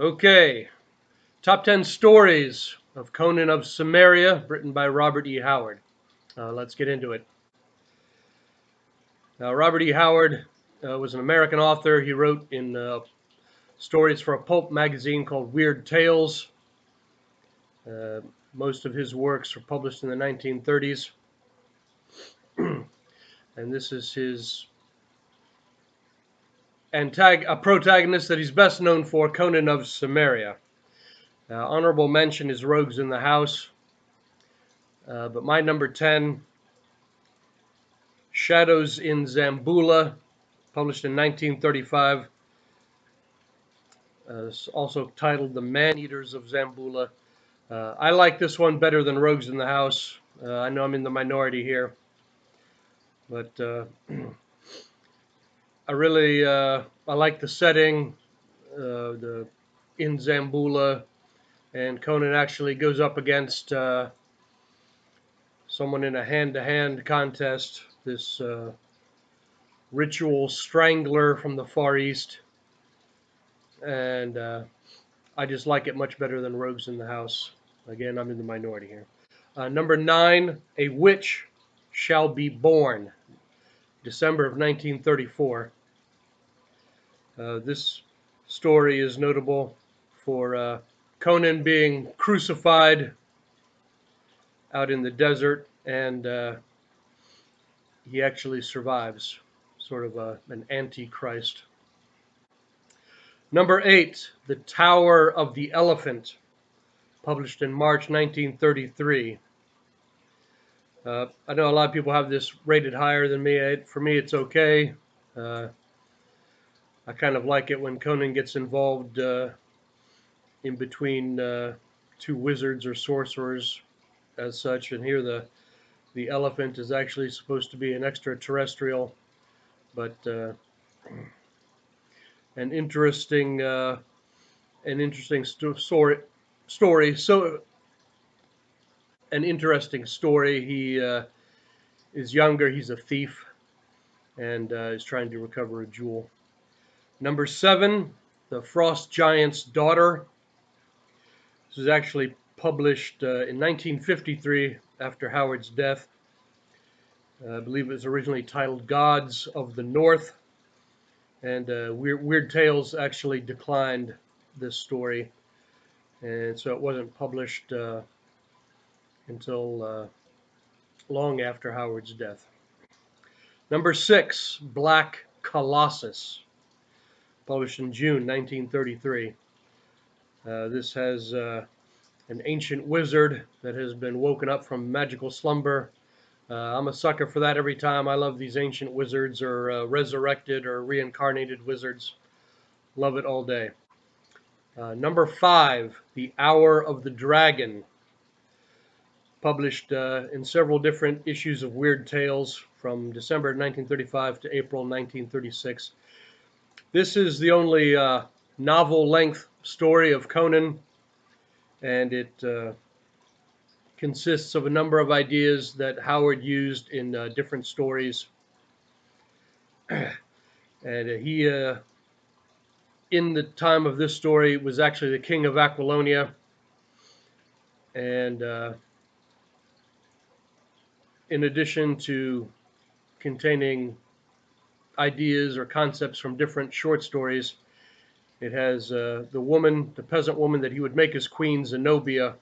Okay, top 10 stories of Conan of Cimmeria, written by Robert E. Howard. Let's get into it. Robert E. Howard was an American author. He wrote in stories for a pulp magazine called Weird Tales. Uh, Most of his works were published in the 1930s. And this is his protagonist that he's best known for, Conan of Cimmeria. Honorable mention is Rogues in the House. But my number 10, Shadows in Zambula, published in 1935. Also titled The Man-Eaters of Zambula. I like this one better than Rogues in the House. I know I'm in the minority here, but I like the setting, the in Zambula, and Conan actually goes up against someone in a hand-to-hand contest. This ritual strangler from the Far East, and I just like it much better than Rogues in the House. Again, I'm in the minority here. Number 9, A Witch Shall Be Born, December of 1934. This story is notable for Conan being crucified out in the desert, and he actually survives, sort of an antichrist. Number 8, The Tower of the Elephant, published in March 1933. I know a lot of people have this rated higher than me. For me, it's okay. I kind of like it when Conan gets involved in between two wizards or sorcerers as such. And here the elephant is actually supposed to be an extraterrestrial, but an interesting story. So an interesting story. He is younger. He's a thief and is trying to recover a jewel. Number 7, The Frost Giant's Daughter. This was actually published in 1953 after Howard's death. I believe it was originally titled Gods of the North. And Weird Tales actually declined this story. And so it wasn't published until long after Howard's death. Number 6, Black Colossus, published in June 1933. This has an ancient wizard that has been woken up from magical slumber. I'm a sucker for that every time. I love these ancient wizards or resurrected or reincarnated wizards. Love it all day. Number 5, The Hour of the Dragon, published in several different issues of Weird Tales from December 1935 to April 1936. This is the only novel-length story of Conan, and it consists of a number of ideas that Howard used in different stories. And he, in the time of this story, was actually the king of Aquilonia, and in addition to containing ideas or concepts from different short stories, it has the peasant woman that he would make his queen, Zenobia.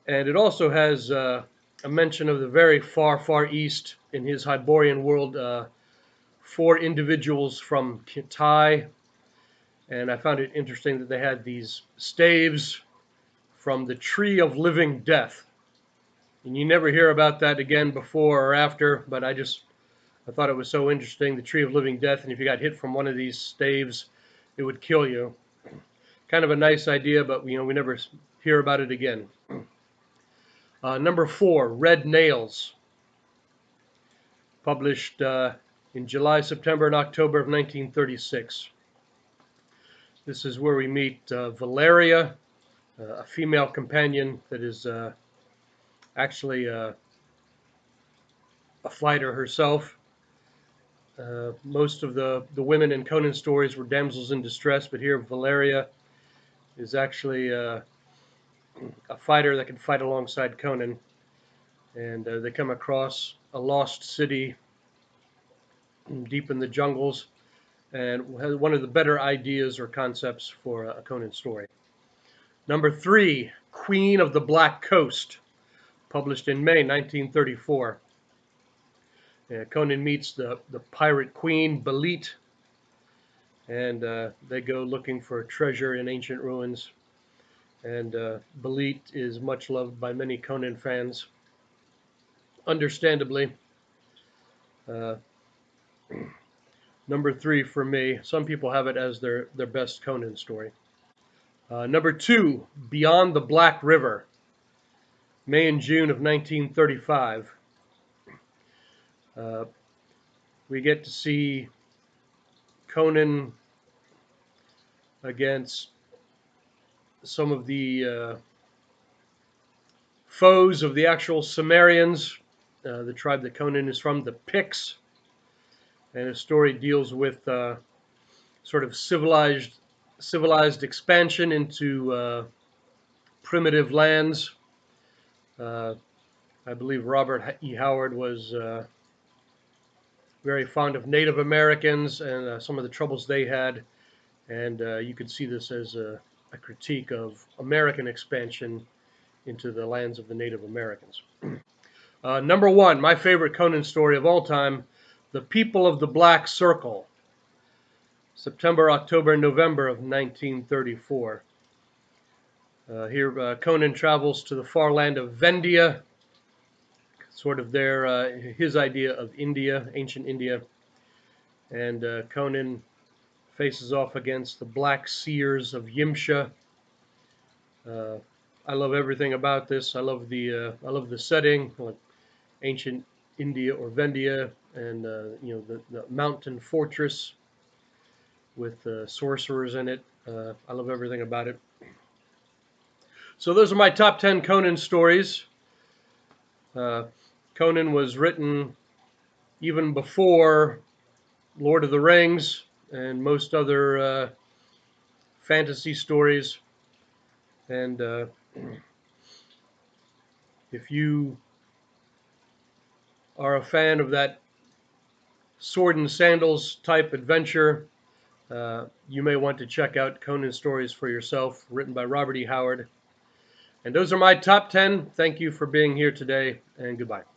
And it also has a mention of the very far, far east in his Hyborian world, 4 individuals from Kitai. And I found it interesting that they had these staves from the Tree of Living Death. And you never hear about that again before or after, but I thought it was so interesting, the Tree of Living Death, and if you got hit from one of these staves, it would kill you. Kind of a nice idea, but we never hear about it again. Number 4, Red Nails, published in July, September, and October of 1936. This is where we meet Valeria, a female companion that is actually a fighter herself. Most of the women in Conan stories were damsels in distress, but here Valeria is actually a fighter that can fight alongside Conan, and they come across a lost city deep in the jungles, and has one of the better ideas or concepts for a Conan story. Number three, Queen of the Black Coast, published in May 1934. Conan meets the pirate queen, Belit, and they go looking for treasure in ancient ruins. And Belit is much loved by many Conan fans, understandably. Uh, Number three for me. Some people have it as their best Conan story. Number two, Beyond the Black River, May and June of 1935. Uh, we get to see Conan against some of the foes of the actual Cimmerians, the tribe that Conan is from, the Picts. And his story deals with sort of civilized expansion into primitive lands. Uh, I believe Robert E. Howard was very fond of Native Americans and some of the troubles they had, and you could see this as a critique of American expansion into the lands of the Native Americans. Number one, my favorite Conan story of all time, The People of the Black Circle, September, October, and November of 1934. Here, Conan travels to the far land of Vendia, sort of his idea of India, ancient India, and Conan faces off against the Black Seers of Yimsha. Uh, I love everything about this. I love the setting, like ancient India or Vendia, and the mountain fortress with sorcerers in it. I love everything about it. So those are my top 10 Conan stories. Uh, Conan was written even before Lord of the Rings and most other fantasy stories. And if you are a fan of that sword and sandals type adventure, you may want to check out Conan Stories for yourself, written by Robert E. Howard. And those are my top 10. Thank you for being here today, and goodbye.